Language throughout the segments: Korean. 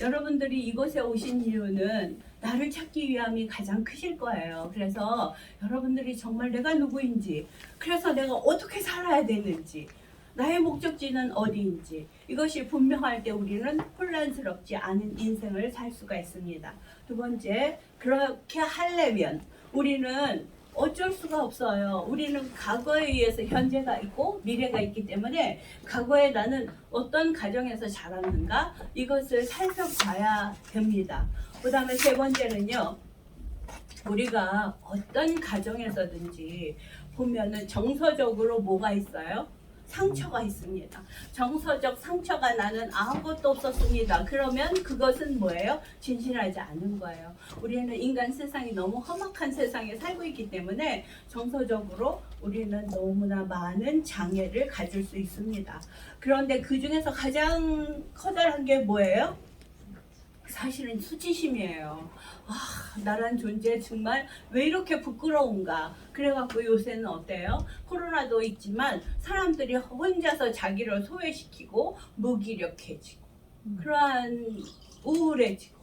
여러분들이 이곳에 오신 이유는 나를 찾기 위함이 가장 크실 거예요. 그래서 여러분들이 정말 내가 누구인지, 그래서 내가 어떻게 살아야 되는지, 나의 목적지는 어디인지 이것이 분명할 때 우리는 혼란스럽지 않은 인생을 살 수가 있습니다. 두 번째, 그렇게 하려면 우리는 어쩔 수가 없어요. 우리는 과거에 의해서 현재가 있고 미래가 있기 때문에 과거에 나는 어떤 가정에서 자랐는가 이것을 살펴봐야 됩니다. 그 다음에 세 번째는요. 우리가 어떤 가정에서든지 보면은 정서적으로 뭐가 있어요? 상처가 있습니다. 정서적 상처가 나는 아무것도 없었습니다. 그러면 그것은 뭐예요? 진실하지 않은 거예요. 우리는 인간 세상이 너무 험악한 세상에 살고 있기 때문에 정서적으로 우리는 너무나 많은 장애를 가질 수 있습니다. 그런데 그 중에서 가장 커다란 게 뭐예요? 사실은 수치심이에요. 나란 존재 정말 왜 이렇게 부끄러운가. 그래갖고 요새는 어때요? 코로나도 있지만 사람들이 혼자서 자기를 소외시키고 무기력해지고 그러한 우울해지고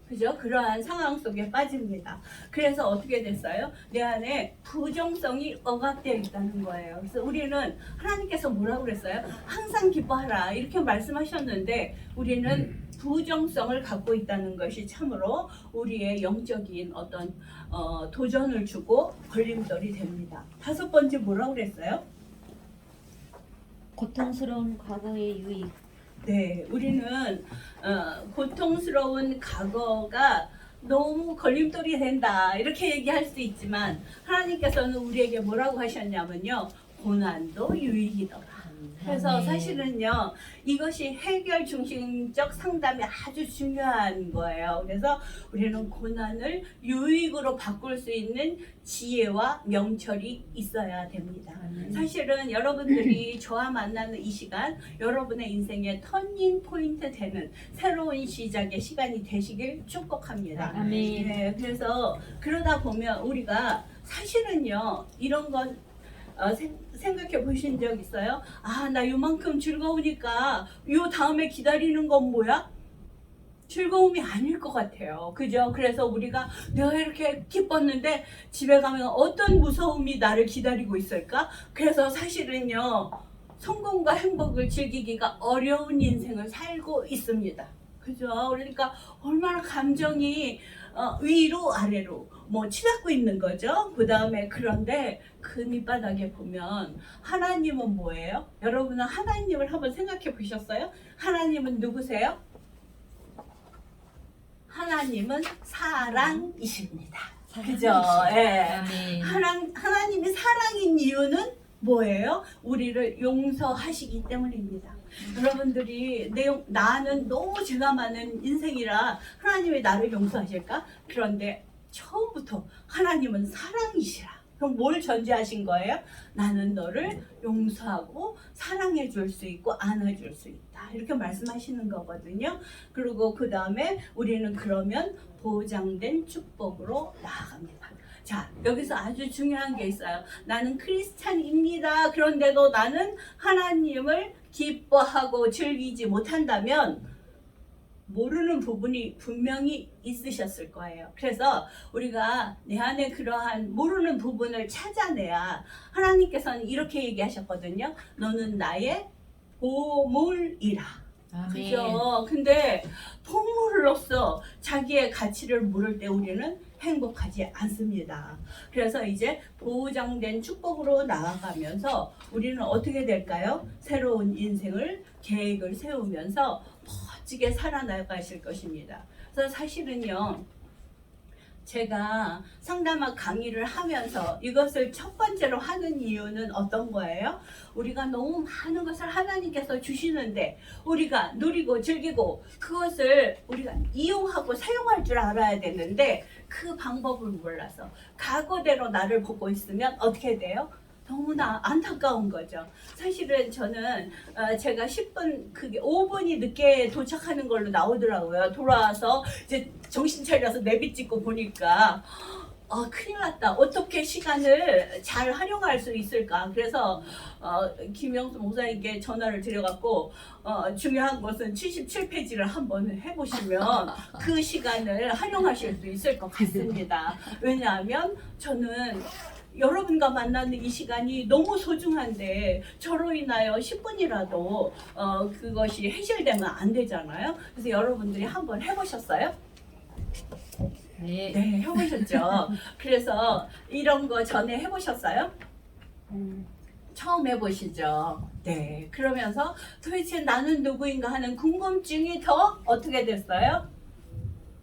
그죠? 그러한 상황 속에 빠집니다. 그래서 어떻게 됐어요? 내 안에 부정성이 억압되어 있다는 거예요. 그래서 우리는 하나님께서 뭐라고 그랬어요? 항상 기뻐하라 이렇게 말씀하셨는데 우리는 부정성을 갖고 있다는 것이 참으로 우리의 영적인 어떤 도전을 주고 걸림돌이 됩니다. 다섯 번째 뭐라고 그랬어요? 고통스러운 과거의 유익. 네, 우리는 고통스러운 과거가 너무 걸림돌이 된다 이렇게 얘기할 수 있지만 하나님께서는 우리에게 뭐라고 하셨냐면요. 고난도 유익이더라. 그래서 사실은요 이것이 해결 중심적 상담이 아주 중요한 거예요. 그래서 우리는 고난을 유익으로 바꿀 수 있는 지혜와 명철이 있어야 됩니다. 사실은 여러분들이 저와 만나는 이 시간 여러분의 인생의 터닝 포인트 되는 새로운 시작의 시간이 되시길 축복합니다. 아멘. 네, 그래서 그러다 보면 우리가 사실은요 이런 건 생각해 보신 적 있어요? 나 요만큼 즐거우니까 요 다음에 기다리는 건 뭐야? 즐거움이 아닐 것 같아요. 그죠? 그래서 우리가 내가 이렇게 기뻤는데 집에 가면 어떤 무서움이 나를 기다리고 있을까? 그래서 사실은요, 성공과 행복을 즐기기가 어려운 인생을 살고 있습니다. 그죠? 그러니까 얼마나 감정이 위로 아래로 치닫고 있는 거죠. 그 다음에 그런데 그 밑바닥에 보면 하나님은 뭐예요? 여러분은 하나님을 한번 생각해 보셨어요? 하나님은 누구세요? 하나님은 사랑이십니다. 그죠? 예. 하나님이 사랑인 이유는 뭐예요? 우리를 용서하시기 때문입니다. 여러분들이 나는 너무 죄가 많은 인생이라 하나님이 나를 용서하실까? 그런데 처음부터 하나님은 사랑이시라. 그럼 뭘 전제하신 거예요? 나는 너를 용서하고 사랑해 줄 수 있고 안아줄 수 있다. 이렇게 말씀하시는 거거든요. 그리고 그 다음에 우리는 그러면 보장된 축복으로 나아갑니다. 자, 여기서 아주 중요한 게 있어요. 나는 크리스찬입니다. 그런데도 나는 하나님을 기뻐하고 즐기지 못한다면 모르는 부분이 분명히 있으셨을 거예요. 그래서 우리가 내 안에 그러한 모르는 부분을 찾아내야 하나님께서는 이렇게 얘기하셨거든요. 너는 나의 보물이라. 그죠? 근데 보물로서 자기의 가치를 물을 때 우리는 행복하지 않습니다. 그래서 이제 보장된 축복으로 나아가면서 우리는 어떻게 될까요? 새로운 인생을 계획을 세우면서 멋지게 살아나가실 것입니다. 그래서 사실은요, 제가 상담학 강의를 하면서 이것을 첫 번째로 하는 이유는 어떤 거예요? 우리가 너무 많은 것을 하나님께서 주시는데 우리가 누리고 즐기고 그것을 우리가 이용하고 사용할 줄 알아야 되는데 그 방법을 몰라서 과거대로 나를 보고 있으면 어떻게 돼요? 너무나 안타까운 거죠. 사실은 저는 제가 10분, 그게 5분이 늦게 도착하는 걸로 나오더라고요. 돌아와서 이제 정신 차려서 내비 찍고 보니까 큰일 났다. 어떻게 시간을 잘 활용할 수 있을까? 그래서 김영수 목사님께 전화를 드려갖고 중요한 것은 77페이지를 한번 해보시면 그 시간을 활용하실 수 있을 것 같습니다. 왜냐하면 저는 여러분과 만나는 이 시간이 너무 소중한데 저로 인하여 10분이라도 그것이 해결되면 안 되잖아요. 그래서 여러분들이 한번 해보셨어요? 네. 네, 해보셨죠. 그래서 이런 거 전에 해보셨어요? 처음 해보시죠. 네, 그러면서 도대체 나는 누구인가 하는 궁금증이 더 어떻게 됐어요?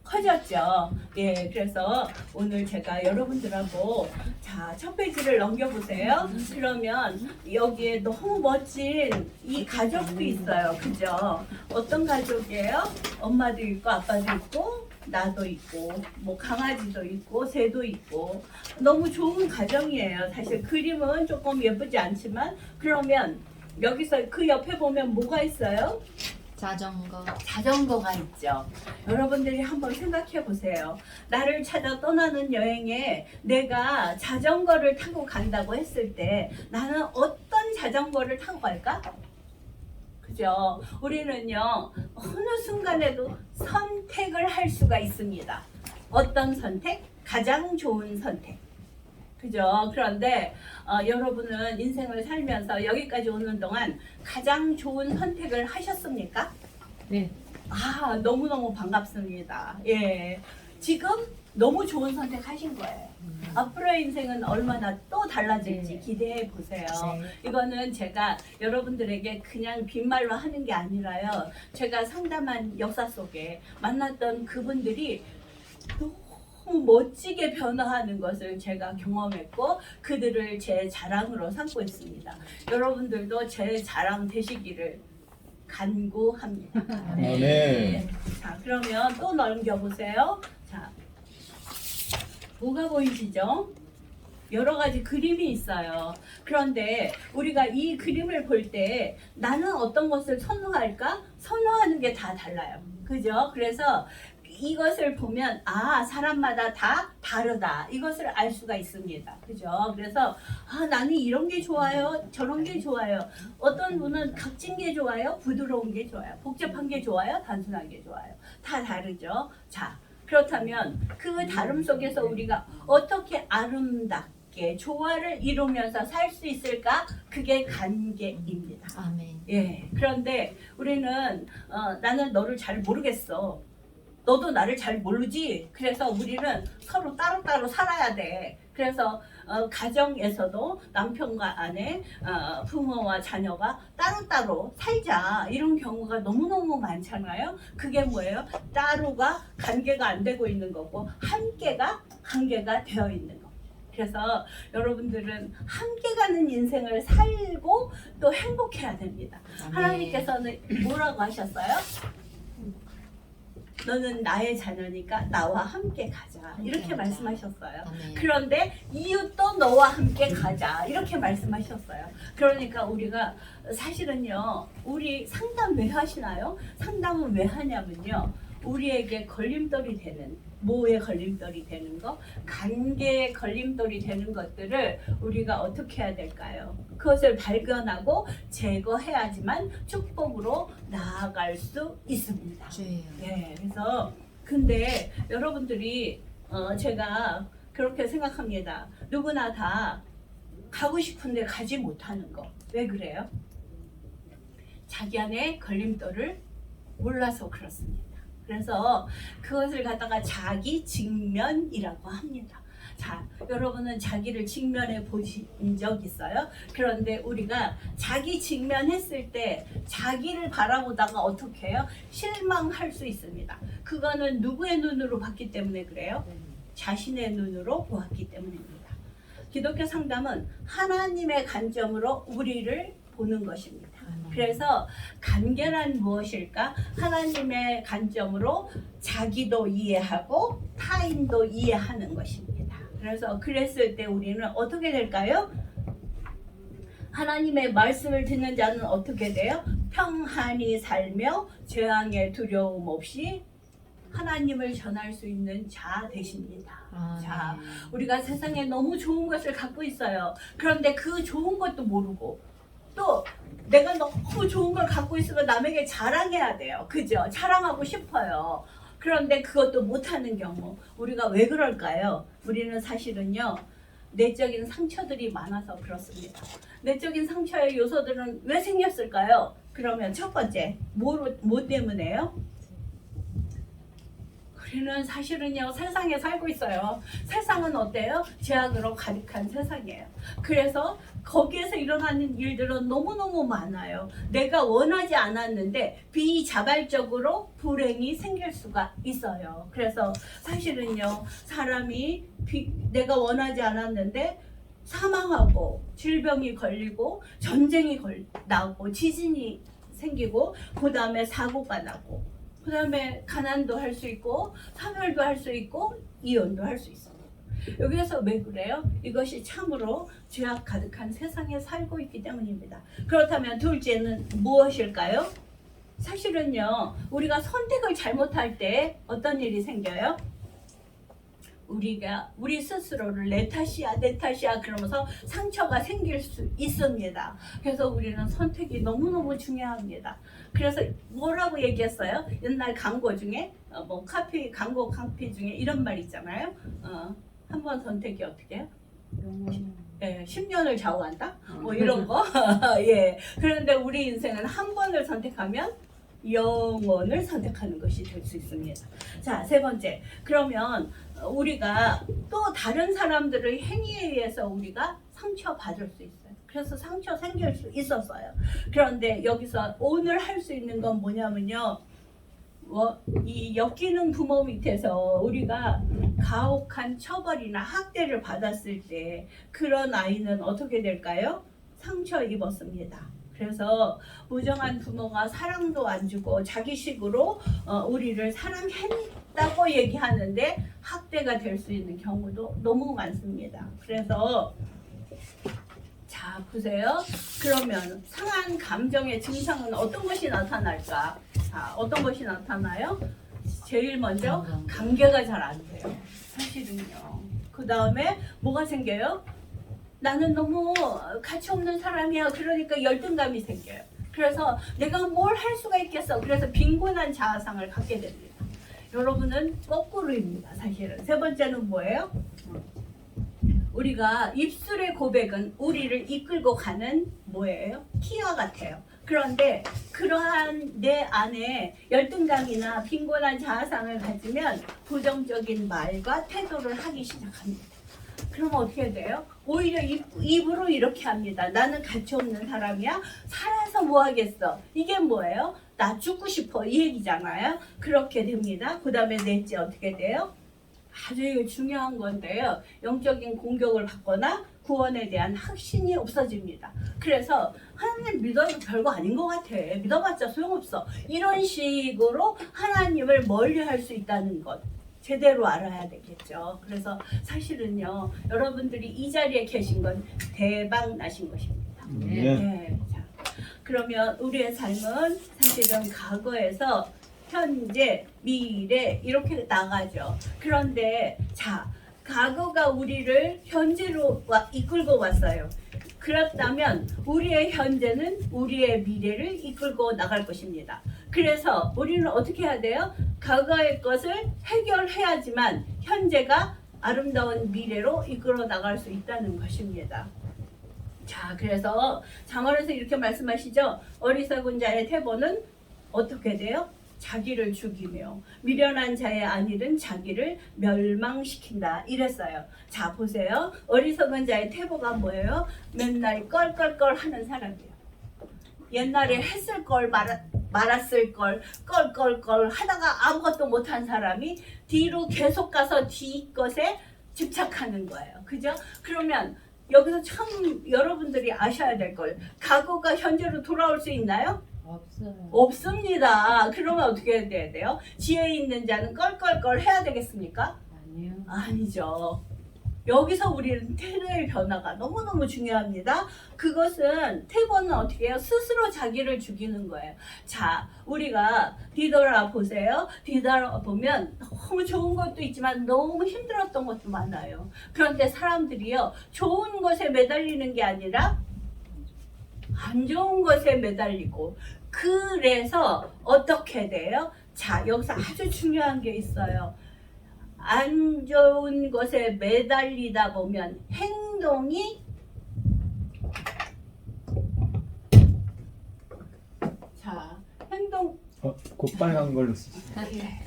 커졌죠. 예, 그래서 오늘 제가 여러분들하고 자, 첫 페이지를 넘겨보세요. 그러면 여기에 너무 멋진 이 가족도 있어요. 그죠? 어떤 가족이에요? 엄마도 있고 아빠도 있고 나도 있고 뭐 강아지도 있고 새도 있고 너무 좋은 가정이에요. 사실 그림은 조금 예쁘지 않지만 그러면 여기서 그 옆에 보면 뭐가 있어요? 자전거가 있죠. 여러분들이 한번 생각해 보세요. 나를 찾아 떠나는 여행에 내가 자전거를 타고 간다고 했을 때 나는 어떤 자전거를 타고 갈까? 그죠? 우리는요, 어느 순간에도 선택을 할 수가 있습니다. 어떤 선택? 가장 좋은 선택. 그죠? 그런데 여러분은 인생을 살면서 여기까지 오는 동안 가장 좋은 선택을 하셨습니까? 네. 너무너무 반갑습니다. 예. 지금 너무 좋은 선택 하신 거예요. 앞으로의 인생은 얼마나 또 달라질지 네. 기대해 보세요. 네. 이거는 제가 여러분들에게 그냥 빈말로 하는 게 아니라요. 제가 상담한 역사 속에 만났던 그분들이 너무 멋지게 변화하는 것을 제가 경험했고 그들을 제 자랑으로 삼고 있습니다. 여러분들도 제 자랑 되시기를 간구합니다. 네. 자, 그러면 또 넘겨보세요. 자, 뭐가 보이시죠? 여러 가지 그림이 있어요. 그런데 우리가 이 그림을 볼 때 나는 어떤 것을 선호할까? 선호하는 게 다 달라요. 그죠? 그래서 이것을 보면 사람마다 다 다르다. 이것을 알 수가 있습니다. 그죠? 그래서 나는 이런 게 좋아요. 저런 게 좋아요. 어떤 분은 각진 게 좋아요. 부드러운 게 좋아요. 복잡한 게 좋아요. 단순한 게 좋아요. 다 다르죠. 자, 그렇다면 그 다름 속에서 우리가 어떻게 아름답게 조화를 이루면서 살 수 있을까? 그게 관계입니다. 아멘. 예. 그런데 우리는 나는 너를 잘 모르겠어. 너도 나를 잘 모르지. 그래서 우리는 서로 따로따로 살아야 돼. 그래서 가정에서도 남편과 아내, 부모와 자녀가 따로따로 살자. 이런 경우가 너무너무 많잖아요. 그게 뭐예요? 따로가 관계가 안 되고 있는 거고 함께가 관계가 되어 있는 거. 그래서 여러분들은 함께 가는 인생을 살고 또 행복해야 됩니다. 하나님께서는 뭐라고 하셨어요? 너는 나의 자녀니까 나와 함께 가자. 이렇게 말씀하셨어요. 그런데 이웃도 너와 함께 가자. 이렇게 말씀하셨어요. 그러니까 우리가 사실은요, 우리 상담 왜 하시나요? 상담은 왜 하냐면요, 우리에게 걸림돌이 되는, 뭐에 걸림돌이 되는 거? 관계에 걸림돌이 되는 것들을 우리가 어떻게 해야 될까요? 그것을 발견하고 제거해야지만 축복으로 나아갈 수 있습니다. 네, 그래서 근데 여러분들이 제가 그렇게 생각합니다. 누구나 다 가고 싶은데 가지 못하는 거. 왜 그래요? 자기 안에 걸림돌을 몰라서 그렇습니다. 그래서 그것을 갖다가 자기 직면이라고 합니다. 자, 여러분은 자기를 직면해 보신 적 있어요? 그런데 우리가 자기 직면했을 때 자기를 바라보다가 어떻게 해요? 실망할 수 있습니다. 그거는 누구의 눈으로 봤기 때문에 그래요? 자신의 눈으로 보았기 때문입니다. 기독교 상담은 하나님의 관점으로 우리를 보는 것입니다. 그래서 관계란 무엇일까? 하나님의 관점으로 자기도 이해하고 타인도 이해하는 것입니다. 그래서 그랬을 때 우리는 어떻게 될까요? 하나님의 말씀을 듣는 자는 어떻게 돼요? 평안히 살며 죄악의 두려움 없이 하나님을 전할 수 있는 자 되십니다. 아, 자, 네. 우리가 세상에 너무 좋은 것을 갖고 있어요. 그런데 그 좋은 것도 모르고 또 내가 너무 좋은 걸 갖고 있으면 남에게 자랑해야 돼요. 그죠? 자랑하고 싶어요. 그런데 그것도 못하는 경우 우리가 왜 그럴까요? 우리는 사실은요 내적인 상처들이 많아서 그렇습니다. 내적인 상처의 요소들은 왜 생겼을까요? 그러면 첫 번째 뭐 때문에요? 우리는 사실은요 세상에 살고 있어요. 세상은 어때요? 죄악으로 가득한 세상이에요. 그래서 거기에서 일어나는 일들은 너무너무 많아요. 내가 원하지 않았는데 비자발적으로 불행이 생길 수가 있어요. 그래서 사실은요 사람이 내가 원하지 않았는데 사망하고 질병이 걸리고 전쟁이 나고 지진이 생기고 그 다음에 사고가 나고 그 다음에 가난도 할 수 있고 사별도 할 수 있고 이혼도 할 수 있어요. 여기에서 왜 그래요? 이것이 참으로 죄악 가득한 세상에 살고 있기 때문입니다. 그렇다면 둘째는 무엇일까요? 사실은요 우리가 선택을 잘못할 때 어떤 일이 생겨요? 우리가 우리 스스로를 내 탓이야 그러면서 상처가 생길 수 있습니다. 그래서 우리는 선택이 너무너무 중요합니다. 그래서 뭐라고 얘기했어요? 옛날 광고 중에 뭐 광고 카피 중에 이런 말 있잖아요. 한 번 선택이 어떻게 해요? 예, 10년을 좌우한다? 뭐 이런 거. 예. 그런데 우리 인생은 한 번을 선택하면 영원을 선택하는 것이 될 수 있습니다. 자, 세 번째. 그러면 우리가 또 다른 사람들의 행위에 의해서 우리가 상처받을 수 있어요. 그래서 상처 생길 수 있었어요. 그런데 여기서 오늘 할 수 있는 건 뭐냐면요. 이 엮이는 부모 밑에서 우리가 가혹한 처벌이나 학대를 받았을 때 그런 아이는 어떻게 될까요? 상처 입었습니다. 그래서 무정한 부모가 사랑도 안 주고 자기식으로 우리를 사랑했다고 얘기하는데 학대가 될 수 있는 경우도 너무 많습니다. 그래서 자 보세요. 그러면 상한 감정의 증상은 어떤 것이 나타날까? 자, 어떤 것이 나타나요? 제일 먼저 관계가 잘 안 돼요. 사실은요. 그 다음에 뭐가 생겨요? 나는 너무 가치 없는 사람이야. 그러니까 열등감이 생겨요. 그래서 내가 뭘 할 수가 있겠어. 그래서 빈곤한 자아상을 갖게 됩니다. 여러분은 거꾸로입니다. 사실은. 세 번째는 뭐예요? 우리가 입술의 고백은 우리를 이끌고 가는 뭐예요? 키와 같아요. 그런데 그러한 내 안에 열등감이나 빈곤한 자아상을 가지면 부정적인 말과 태도를 하기 시작합니다. 그럼 어떻게 돼요? 오히려 입으로 이렇게 합니다. 나는 가치 없는 사람이야. 살아서 뭐 하겠어? 이게 뭐예요? 나 죽고 싶어 이 얘기잖아요. 그렇게 됩니다. 그 다음에 넷째 어떻게 돼요? 아주 이거 중요한 건데요. 영적인 공격을 받거나 구원에 대한 확신이 없어집니다. 그래서 하나님 믿어도 별거 아닌 것 같아. 믿어봤자 소용없어. 이런 식으로 하나님을 멀리할 수 있다는 것. 제대로 알아야 되겠죠. 그래서 사실은요, 여러분들이 이 자리에 계신 건 대박 나신 것입니다. 네. 자, 그러면 우리의 삶은 사실은 과거에서 현재, 미래 이렇게 나가죠. 그런데 자, 과거가 우리를 현재로 이끌고 왔어요. 그렇다면 우리의 현재는 우리의 미래를 이끌고 나갈 것입니다. 그래서 우리는 어떻게 해야 돼요? 과거의 것을 해결해야지만 현재가 아름다운 미래로 이끌어 나갈 수 있다는 것입니다. 자, 그래서 잠언에서 이렇게 말씀하시죠. 어리석은 자의 태보는 어떻게 돼요? 자기를 죽이며 미련한 자의 안일은 자기를 멸망시킨다 이랬어요. 자 보세요. 어리석은 자의 태보가 뭐예요? 맨날 껄껄껄 하는 사람이에요. 옛날에 했을 걸 말았을 걸 껄껄껄 하다가 아무것도 못한 사람이 뒤로 계속 가서 뒤 것에 집착하는 거예요. 그죠? 그러면 여기서 참 여러분들이 아셔야 될 걸, 과거가 현재로 돌아올 수 있나요? 없어요. 없습니다. 그러면 어떻게 해야 돼요? 지혜 있는 자는 껄껄껄 해야 되겠습니까? 아니요. 아니죠. 여기서 우리는 태도의 변화가 너무너무 중요합니다. 그것은 태도는 어떻게 해요? 스스로 자기를 죽이는 거예요. 자, 우리가 뒤돌아보세요. 뒤돌아보면 너무 좋은 것도 있지만 너무 힘들었던 것도 많아요. 그런데 사람들이요, 좋은 것에 매달리는 게 아니라 안 좋은 것에 매달리고, 그래서 어떻게 돼요? 자, 여기서 아주 중요한 게 있어요. 안 좋은 것에 매달리다 보면 행동이, 자, 행동, 곧 빨간 걸로 쓰시. 예.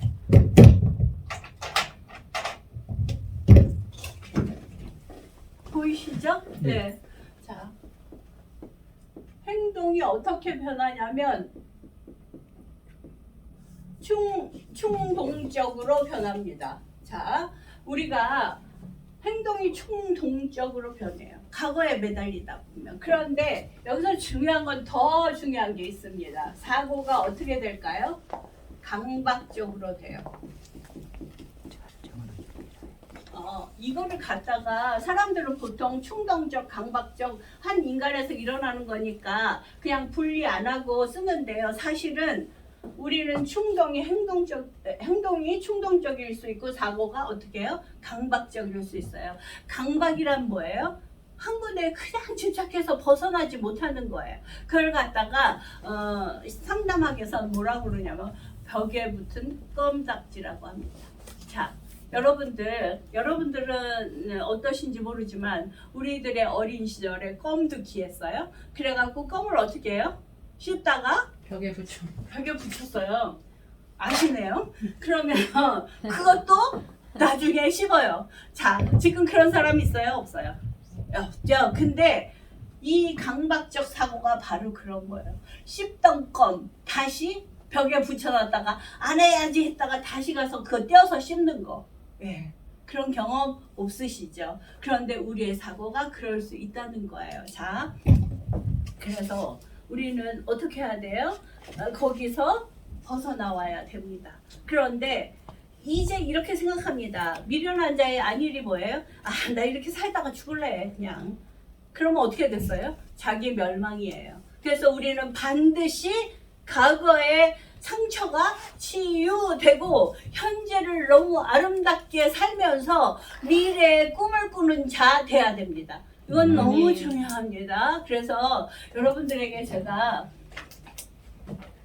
보이시죠? 네. 자, 행동이 어떻게 변하냐면 충동적으로 변합니다. 자, 우리가 행동이 충동적으로 변해요. 과거에 매달리다 보면. 그런데 여기서 중요한 건 더 중요한 게 있습니다. 사고가 어떻게 될까요? 강박적으로 돼요. 이거를 갖다가 사람들은 보통 충동적, 강박적 한 인간에서 일어나는 거니까 그냥 분리 안 하고 쓰는데요. 사실은 우리는 행동이 충동적일 수 있고 사고가 어떻게 해요? 강박적일 수 있어요. 강박이란 뭐예요? 한 군데에 그냥 집착해서 벗어나지 못하는 거예요. 그걸 갖다가 상담학에서 뭐라고 그러냐면 벽에 붙은 껌딱지라고 합니다. 자, 여러분들은 어떠신지 모르지만 우리들의 어린 시절에 껌도 귀했어요. 그래갖고 껌을 어떻게 해요? 씹다가 벽에 붙였어요. 아시네요? 그러면 그것도 나중에 씹어요. 자, 지금 그런 사람 있어요? 없어요? 없죠. 근데 이 강박적 사고가 바로 그런 거예요. 씹던 껌 다시 벽에 붙여놨다가 안 해야지 했다가 다시 가서 그거 떼어서 씹는 거. 예. 그런 경험 없으시죠? 그런데 우리의 사고가 그럴 수 있다는 거예요. 자, 그래서 우리는 어떻게 해야 돼요? 거기서 벗어나와야 됩니다. 그런데 이제 이렇게 생각합니다. 미련한 자의 안일이 뭐예요? 나 이렇게 살다가 죽을래 그냥. 그러면 어떻게 됐어요? 자기 멸망이에요. 그래서 우리는 반드시 과거의 상처가 치유되고 현재를 너무 아름답게 살면서 미래의 꿈을 꾸는 자 돼야 됩니다. 이건 너무 중요합니다. 그래서 여러분들에게 제가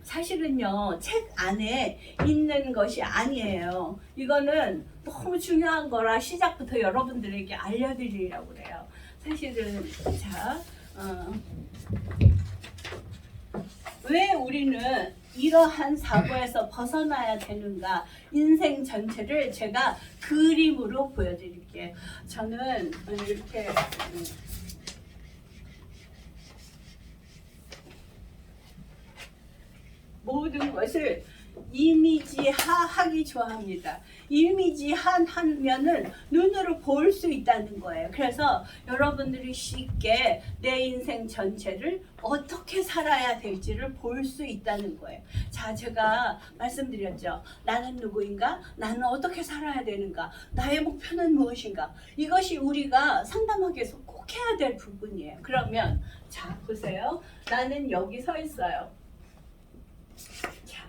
사실은요, 책 안에 있는 것이 아니에요. 이거는 너무 중요한 거라 시작부터 여러분들에게 알려드리려고 그래요. 사실은 자, 왜 우리는 이러한 사고에서 벗어나야 되는가, 인생 전체를 제가 그림으로 보여드릴게요. 저는 이렇게 모든 것을 이미지화하기 좋아합니다. 이미지화하면은 눈으로 볼 수 있다는 거예요. 그래서 여러분들이 쉽게 내 인생 전체를 어떻게 살아야 될지를 볼 수 있다는 거예요. 자, 제가 말씀드렸죠. 나는 누구인가? 나는 어떻게 살아야 되는가? 나의 목표는 무엇인가? 이것이 우리가 상담학에서 꼭 해야 될 부분이에요. 그러면 자, 보세요. 나는 여기 서 있어요. 자,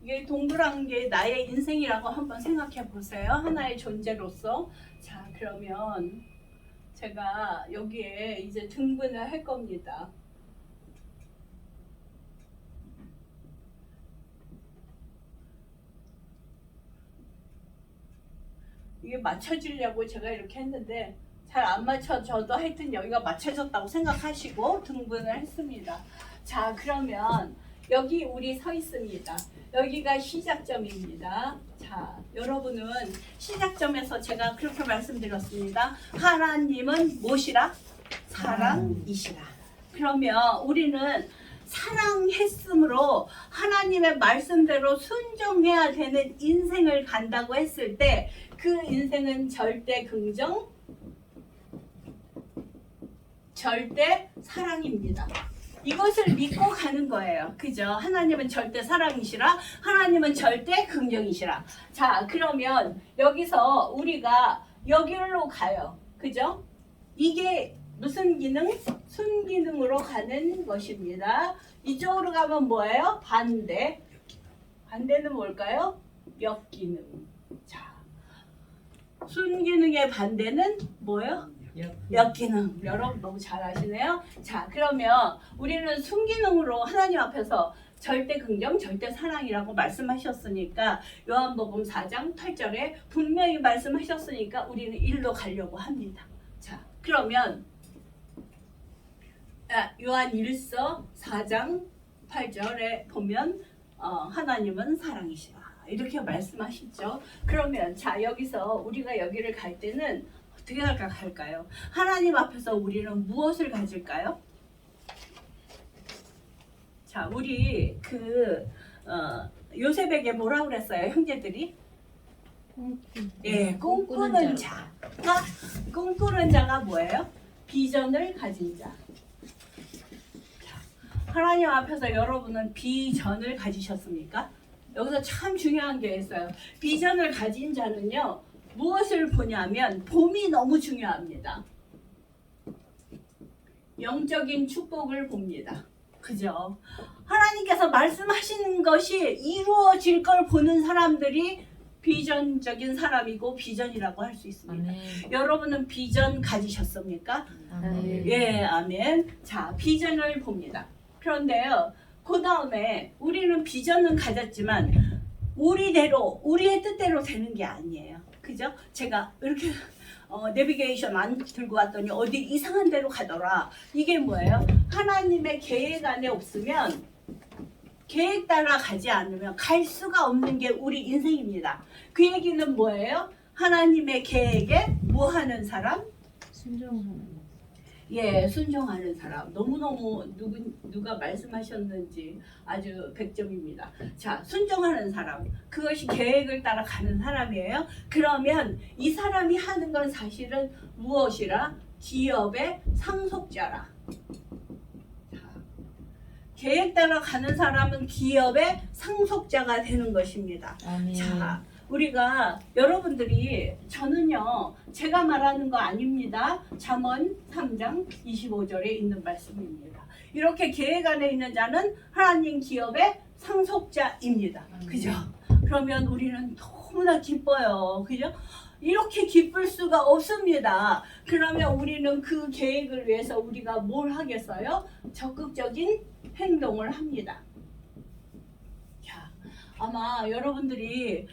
이게 동그란 게 나의 인생이라고 한번 생각해 보세요. 하나의 존재로서. 자, 그러면 제가 여기에 이제 등분을 할 겁니다. 이게 맞춰지려고 제가 이렇게 했는데 잘 안 맞춰져도 하여튼 여기가 맞춰졌다고 생각하시고 등분을 했습니다. 자, 그러면 여기 우리 서 있습니다. 여기가 시작점입니다. 자, 여러분은 시작점에서 제가 그렇게 말씀드렸습니다. 하나님은 무엇이라? 사랑이시라. 그러면 우리는 사랑했으므로 하나님의 말씀대로 순종해야 되는 인생을 간다고 했을 때 그 인생은 절대 긍정, 절대 사랑입니다. 이것을 믿고 가는 거예요. 그죠? 하나님은 절대 사랑이시라, 하나님은 절대 긍정이시라. 자, 그러면 여기서 우리가 여기로 가요. 그죠? 이게 무슨 기능? 순기능으로 가는 것입니다. 이쪽으로 가면 뭐예요? 반대. 반대는 뭘까요? 역기능. 자, 순기능의 반대는 뭐예요? 역기능. 여러분 너무 잘 아시네요. 자, 그러면 우리는 순기능으로 하나님 앞에서 절대 긍정, 절대 사랑이라고 말씀하셨으니까 요한복음 4장 8절에 분명히 말씀하셨으니까 우리는 일로 가려고 합니다. 자, 그러면 요한 1서 4장 8절에 보면 하나님은 사랑이시라 이렇게 말씀하시죠. 그러면 자, 여기서 우리가 여기를 갈 때는 어떻게 할까요? 하나님 앞에서 우리는 무엇을 가질까요? 자, 우리 요셉에게 뭐라고 그랬어요? 형제들이? 예, 꿈꾸는 자가, 꿈꾸는 자가 뭐예요? 비전을 가진 자. 하나님 앞에서 여러분은 비전을 가지셨습니까? 여기서 참 중요한 게 있어요. 비전을 가진 자는요, 무엇을 보냐면 봄이 너무 중요합니다. 영적인 축복을 봅니다. 그죠? 하나님께서 말씀하시는 것이 이루어질 걸 보는 사람들이 비전적인 사람이고 비전이라고 할 수 있습니다. 아멘. 여러분은 비전 가지셨습니까? 아멘. 예, 아멘. 자, 비전을 봅니다. 그런데요, 그 다음에 우리는 비전은 가졌지만 우리대로, 우리의 뜻대로 되는 게 아니에요. 그죠? 제가 이렇게 내비게이션 안 들고 왔더니 어디 이상한 데로 가더라. 이게 뭐예요? 하나님의 계획 안에 없으면, 계획 따라 가지 않으면 갈 수가 없는 게 우리 인생입니다. 그 얘기는 뭐예요? 하나님의 계획에 뭐 하는 사람? 순종하는. 예, 순종하는 사람. 너무너무 누가 말씀하셨는지 아주 100점입니다. 자, 순종하는 사람. 그것이 계획을 따라 가는 사람이에요. 그러면 이 사람이 하는 건 사실은 무엇이라? 기업의 상속자라. 자, 계획 따라 가는 사람은 기업의 상속자가 되는 것입니다. 아멘. 자, 우리가 여러분들이, 저는요 제가 말하는 거 아닙니다. 잠언 3장 25절에 있는 말씀입니다. 이렇게 계획 안에 있는 자는 하나님 기업의 상속자입니다. 그죠? 그러면 우리는 너무나 기뻐요. 그죠? 이렇게 기쁠 수가 없습니다. 그러면 우리는 그 계획을 위해서 우리가 뭘 하겠어요? 적극적인 행동을 합니다. 자, 아마 여러분들이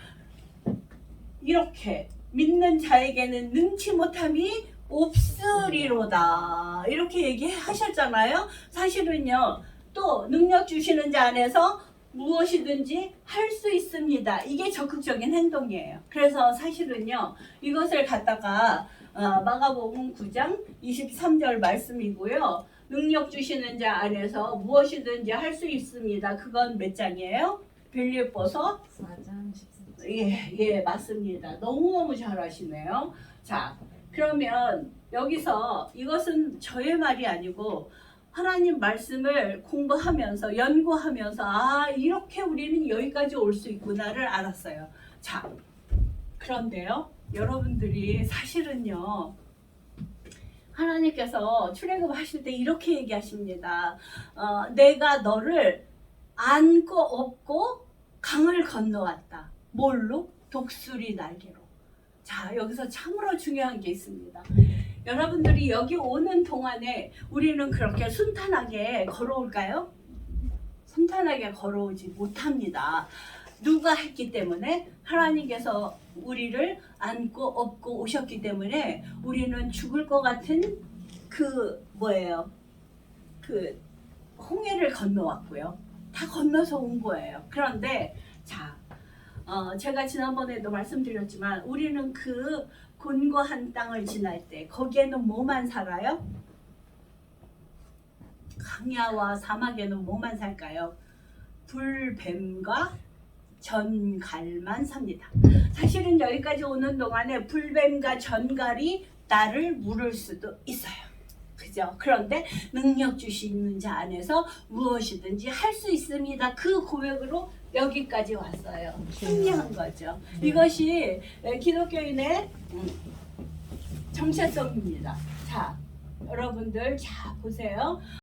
이렇게 믿는 자에게는 능치 못함이 없으리로다 이렇게 얘기하셨잖아요. 사실은요, 또 능력 주시는 자 안에서 무엇이든지 할 수 있습니다. 이게 적극적인 행동이에요. 그래서 사실은요, 이것을 갖다가 마가복음 9장 23절 말씀이고요. 능력 주시는 자 안에서 무엇이든지 할 수 있습니다. 그건 몇 장이에요? 빌립보서 4장 14절. 예, 맞습니다. 너무너무 잘하시네요. 자, 그러면 여기서 이것은 저의 말이 아니고 하나님 말씀을 공부하면서, 연구하면서, 아, 이렇게 우리는 여기까지 올 수 있구나를 알았어요. 자, 그런데요, 여러분들이 사실은요, 하나님께서 출애굽 하실 때 이렇게 얘기하십니다. 내가 너를 안고 업고 강을 건너왔다. 뭘로? 독수리 날개로. 자, 여기서 참으로 중요한 게 있습니다. 여러분들이 여기 오는 동안에 우리는 그렇게 순탄하게 걸어올까요? 순탄하게 걸어오지 못합니다. 누가 했기 때문에? 하나님께서 우리를 안고 업고 오셨기 때문에 우리는 죽을 것 같은 뭐예요? 홍해를 건너왔고요. 다 건너서 온 거예요. 그런데 자, 제가 지난번에도 말씀드렸지만 우리는 그 곤고한 땅을 지날 때 거기에는 뭐만 살아요? 강야와 사막에는 뭐만 살까요? 불뱀과 전갈만 삽니다. 사실은 여기까지 오는 동안에 불뱀과 전갈이 나를 물을 수도 있어요. 그죠? 그죠? 그런데 능력 주시는 자 안에서 무엇이든지 할 수 있습니다. 그 고백으로 여기까지 왔어요. 승리한 거죠. 이것이 기독교인의 정체성입니다. 자, 여러분들 자 보세요.